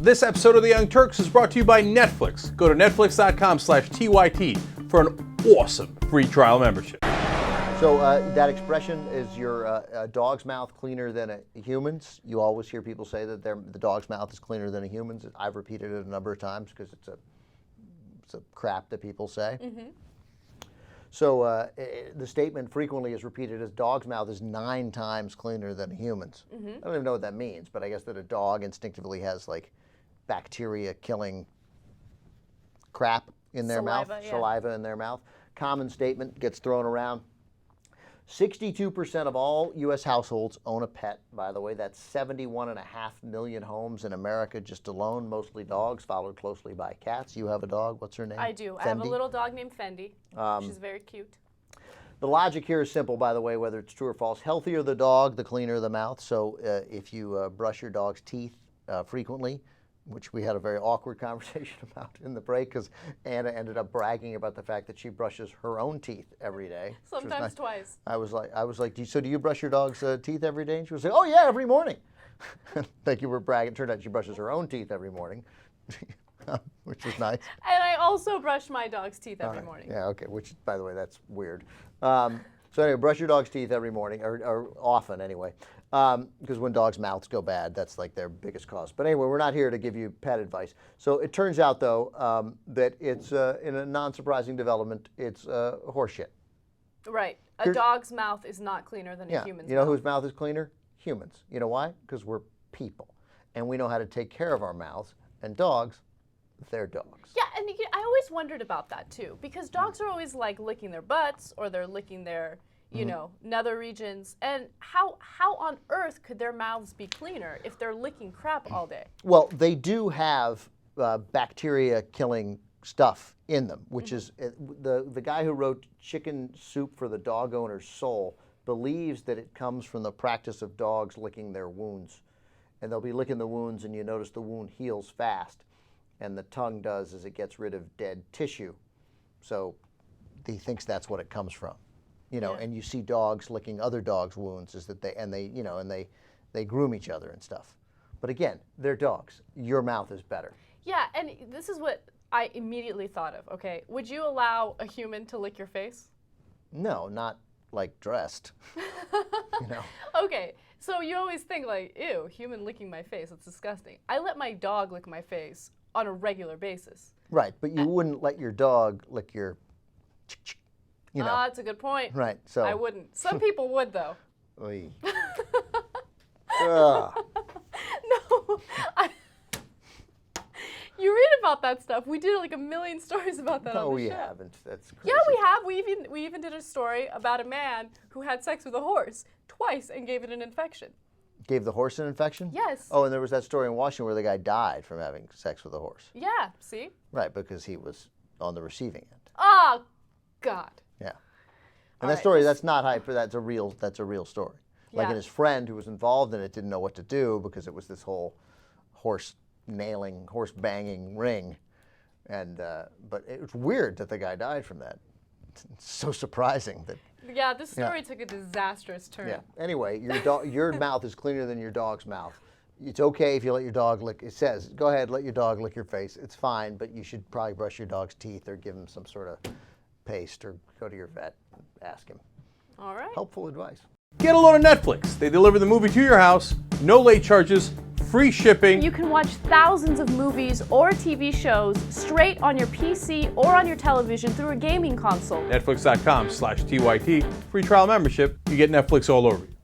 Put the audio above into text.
This episode of The Young Turks is brought to you by Netflix. Go to netflix.com/TYT for an awesome free trial membership. So that expression is your dog's mouth cleaner than a human's. You always hear people say that the dog's mouth is cleaner than a human's. I've repeated it a number of times because it's a crap that people say. Mm-hmm. So the statement frequently is repeated as dog's mouth is 9 times cleaner than a human's. Mm-hmm. I don't even know what that means, but I guess that a dog instinctively has like bacteria killing crap in their mouth, saliva in their mouth. Common statement gets thrown around. 62% of all U.S. households own a pet, by the way. That's 71.5 million homes in America just alone, mostly dogs, followed closely by cats. You have a dog. What's her name? I do. Fendi? I have a little dog named Fendi. She's very cute. The logic here is simple, by the way, whether it's true or false. Healthier the dog, the cleaner the mouth. So if you brush your dog's teeth frequently, which we had a very awkward conversation about in the break because Anna ended up bragging about the fact that she brushes her own teeth every day. Sometimes nice. Twice. I was like, so do you brush your dog's teeth every day? And she was like, oh yeah, every morning. Thank you for bragging. It turned out she brushes her own teeth every morning, which is nice. And I also brush my dog's teeth every morning. Yeah, okay, which, by the way, that's weird. So anyway, brush your dog's teeth every morning, or often anyway, because when dogs' mouths go bad, that's like their biggest cause. But anyway, we're not here to give you pet advice. So it turns out, though, that it's, in a non-surprising development, it's horseshit. Right. A dog's mouth is not cleaner than a human's mouth. You know whose mouth is cleaner? Humans. You know why? Because we're people. And we know how to take care of our mouths. And dogs, they're dogs. Yeah, and I always wondered about that, too. Because dogs are always, like, licking their butts or they're licking their, you know, nether regions. And how on earth could their mouths be cleaner if they're licking crap all day? Well, they do have bacteria-killing stuff in them, which is the guy who wrote Chicken Soup for the Dog Owner's Soul believes that it comes from the practice of dogs licking their wounds. And they'll be licking the wounds, and you notice the wound heals fast. And the tongue does is it gets rid of dead tissue. So he thinks that's what it comes from. You know, and you see dogs licking other dogs' wounds is that they groom each other and stuff. But again, they're dogs. Your mouth is better. Yeah, and this is what I immediately thought of, okay? Would you allow a human to lick your face? No, not like dressed. You know. Okay, so you always think like, ew, human licking my face, it's disgusting. I let my dog lick my face on a regular basis. Right, but you wouldn't let your dog lick your, you know. That's a good point. Right, so. I wouldn't. Some people would, though. Oy. No. You read about that stuff. We did like a million stories about that on the show. No, we haven't. That's crazy. Yeah, we have. We even did a story about a man who had sex with a horse twice and gave it an infection. Gave the horse an infection? Yes. Oh, and there was that story in Washington where the guy died from having sex with a horse. Yeah, see? Right, because he was on the receiving end. Oh, God. Yeah. And that story, that's not hype, but that's a real story. Like, and his friend who was involved in it didn't know what to do because it was this whole horse banging ring. And, but it was weird that the guy died from that. It's so surprising that. Yeah, this story took a disastrous turn. Yeah. Anyway, your mouth is cleaner than your dog's mouth. It's okay if you let your dog lick. It says, go ahead, let your dog lick your face. It's fine, but you should probably brush your dog's teeth or give him some sort of paste or go to your vet and ask him. All right. Helpful advice. Get a load of Netflix. They deliver the movie to your house, no late charges, free shipping. You can watch thousands of movies or TV shows straight on your PC or on your television through a gaming console. Netflix.com/TYT. Free trial membership. You get Netflix all over you.